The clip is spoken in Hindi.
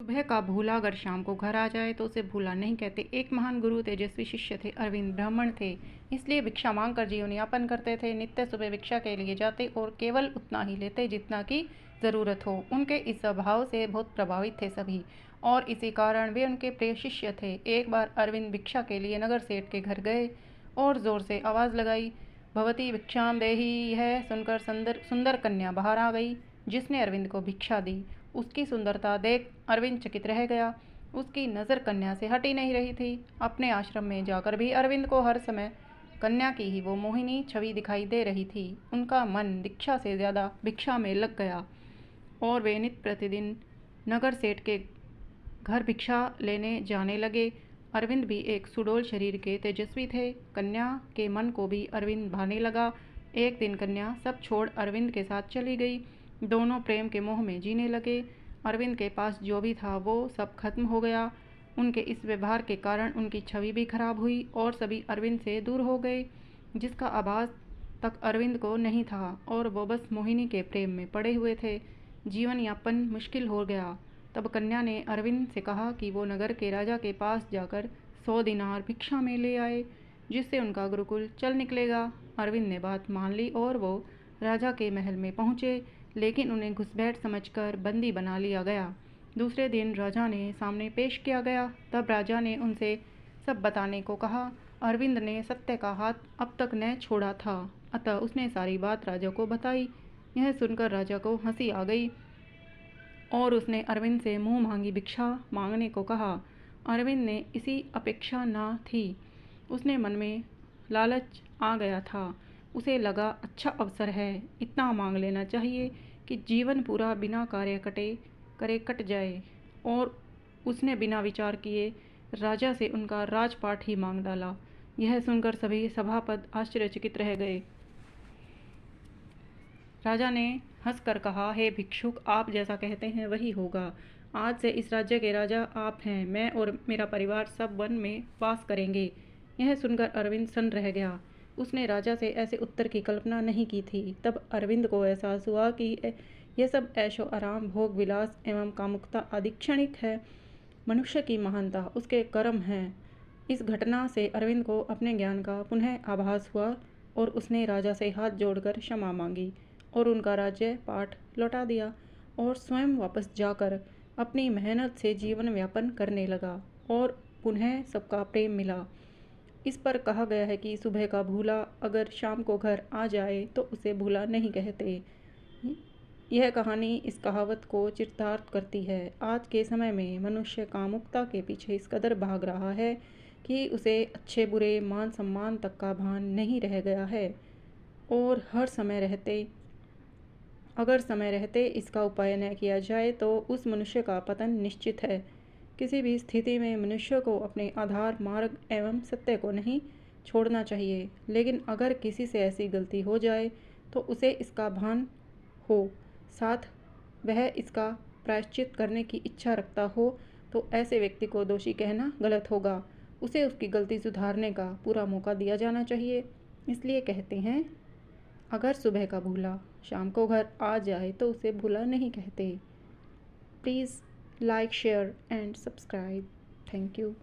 सुबह का भूला अगर शाम को घर आ जाए तो उसे भूला नहीं कहते। एक महान गुरु तेजस्वी शिष्य थे। अरविंद ब्राह्मण थे, इसलिए भिक्षा मांगकर जीवन यापन करते थे। नित्य सुबह भिक्षा के लिए जाते और केवल उतना ही लेते जितना की ज़रूरत हो। उनके इस स्वभाव से बहुत प्रभावित थे सभी, और इसी कारण वे उनके प्रिय शिष्य थे। एक बार अरविंद भिक्षा के लिए नगर सेठ के घर गए और जोर से आवाज़ लगाई। भवती भिक्षाम देही है सुनकर सुंदर सुंदर कन्या बाहर आ गई, जिसने अरविंद को भिक्षा दी। उसकी सुंदरता देख अरविंद चकित रह गया। उसकी नज़र कन्या से हटी नहीं रही थी। अपने आश्रम में जाकर भी अरविंद को हर समय कन्या की ही वो मोहिनी छवि दिखाई दे रही थी। उनका मन दीक्षा से ज़्यादा भिक्षा में लग गया और वे नित्य प्रतिदिन नगर सेठ के घर भिक्षा लेने जाने लगे। अरविंद भी एक सुडौल शरीर के तेजस्वी थे। कन्या के मन को भी अरविंद भाने लगा। एक दिन कन्या सब छोड़ अरविंद के साथ चली गई। दोनों प्रेम के मोह में जीने लगे। अरविंद के पास जो भी था वो सब खत्म हो गया। उनके इस व्यवहार के कारण उनकी छवि भी खराब हुई और सभी अरविंद से दूर हो गए, जिसका आभास तक अरविंद को नहीं था और वो बस मोहिनी के प्रेम में पड़े हुए थे। जीवन यापन मुश्किल हो गया। तब कन्या ने अरविंद से कहा कि वो नगर के राजा के पास जाकर 100 दिनार भिक्षा में ले आए, जिससे उनका गुरुकुल चल निकलेगा। अरविंद ने बात मान ली और वो राजा के महल में पहुँचे, लेकिन उन्हें घुसपैठ समझकर बंदी बना लिया गया। दूसरे दिन राजा ने सामने पेश किया गया। तब राजा ने उनसे सब बताने को कहा। अरविंद ने सत्य का हाथ अब तक न छोड़ा था, अतः उसने सारी बात राजा को बताई। यह सुनकर राजा को हंसी आ गई और उसने अरविंद से मुंह मांगी भिक्षा मांगने को कहा। अरविंद ने इसी अपेक्षा न थी। उसने मन में लालच आ गया था। उसे लगा अच्छा अवसर है, इतना मांग लेना चाहिए कि जीवन पूरा बिना कार्य करे कट जाए। और उसने बिना विचार किए राजा से उनका राजपाट ही मांग डाला। यह सुनकर सभी सभापति आश्चर्यचकित रह गए। राजा ने हंसकर कहा, हे भिक्षुक, आप जैसा कहते हैं वही होगा। आज से इस राज्य के राजा आप हैं। मैं और मेरा परिवार सब वन में वास करेंगे। यह सुनकर अरविंद सन्न रह गया। उसने राजा से ऐसे उत्तर की कल्पना नहीं की थी। तब अरविंद को एहसास हुआ कि यह सब ऐशो आराम, भोग विलास एवं कामुकता आदि क्षणिक है। मनुष्य की महानता उसके कर्म हैं। इस घटना से अरविंद को अपने ज्ञान का पुनः आभास हुआ और उसने राजा से हाथ जोड़कर क्षमा मांगी और उनका राज्य पाठ लौटा दिया और स्वयं वापस जाकर अपनी मेहनत से जीवन व्यापन करने लगा और पुनः सबका प्रेम मिला। इस पर कहा गया है कि सुबह का भूला अगर शाम को घर आ जाए तो उसे भूला नहीं कहते। यह कहानी इस कहावत को चरितार्थ करती है। आज के समय में मनुष्य कामुकता के पीछे इस कदर भाग रहा है कि उसे अच्छे बुरे मान सम्मान तक का भान नहीं रह गया है और अगर समय रहते इसका उपाय न किया जाए तो उस मनुष्य का पतन निश्चित है। किसी भी स्थिति में मनुष्य को अपने आधार मार्ग एवं सत्य को नहीं छोड़ना चाहिए, लेकिन अगर किसी से ऐसी गलती हो जाए तो उसे इसका भान हो, साथ वह इसका प्रायश्चित करने की इच्छा रखता हो, तो ऐसे व्यक्ति को दोषी कहना गलत होगा। उसे उसकी गलती सुधारने का पूरा मौका दिया जाना चाहिए। इसलिए कहते हैं, अगर सुबह का भूला शाम को घर आ जाए तो उसे भूला नहीं कहते। Please like, share and subscribe. Thank you.